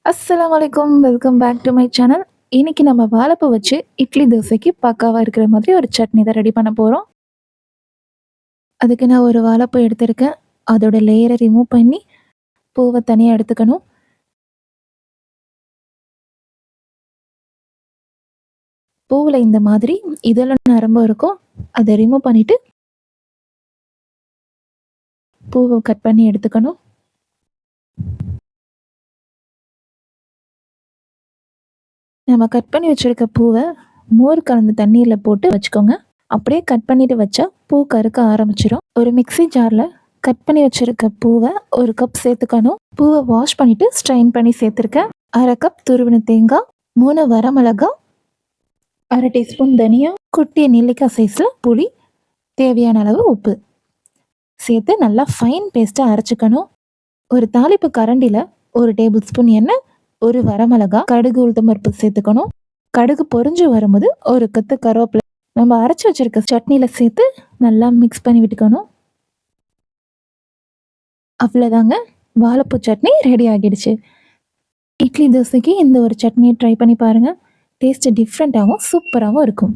அஸ்ஸலாமு அலைக்கும். Welcome back to my channel. இன்னைக்கு நம்ம வாழைப்பூ வச்சு இட்லி, தோசைக்கு பக்காவா இருக்கிற மாதிரி ஒரு சட்னி தான் ரெடி பண்ண போறோம். அதுக்கு நான் ஒரு வாழைப்பூ எடுத்திருக்கேன். அதோட லேயரை ரிமூவ் பண்ணி பூவ தனியா எடுத்துக்கணும். பூவுல இந்த மாதிரி இதழ் நரம்பு இருக்கும். அதை ரிமூவ் பண்ணிட்டு பூவை கட் பண்ணி எடுத்துக்கணும். நம்ம கட் பண்ணி வச்சிருக்க பூவை மோர் கலந்த தண்ணீரில் போட்டு வச்சுக்கோங்க. அப்படியே கட் பண்ணிட்டு வச்சா பூ கருக்க ஆரம்பிச்சிடும். ஒரு மிக்ஸி ஜாரில் கட் பண்ணி வச்சிருக்க பூவை ஒரு கப் சேர்த்துக்கணும். பூவை வாஷ் பண்ணிட்டு ஸ்ட்ரெயின் பண்ணி சேர்த்துருக்கேன். அரை கப் துருவின தேங்காய், 3 வரமிளகா, அரை டீஸ்பூன் தனியா, குட்டிய நெல்லிக்காய் சைஸில் புளி, தேவையான அளவு உப்பு சேர்த்து நல்லா ஃபைன் பேஸ்ட்டாக அரைச்சிக்கணும். ஒரு தாளிப்பு கரண்டியில் 1 டேபிள் ஸ்பூன் எண்ணெய், 1 வரமிளகா, கடுகு, உளுத்தம் பருப்பு சேர்த்துக்கணும். கடுகு பொரிஞ்சு வரும்போது ஒரு கொத்து கருவேப்பிலை நம்ம அரைச்சி வச்சிருக்க சட்னியில் சேர்த்து நல்லா மிக்ஸ் பண்ணி விட்டுக்கணும். அவ்வளோதாங்க, வாழைப்பூ சட்னி ரெடி ஆகிடுச்சு. இட்லி, தோசைக்கு இந்த ஒரு சட்னியை ட்ரை பண்ணி பாருங்கள். டேஸ்ட்டு டிஃப்ரெண்ட்டாகவும் சூப்பராகவும் இருக்கும்.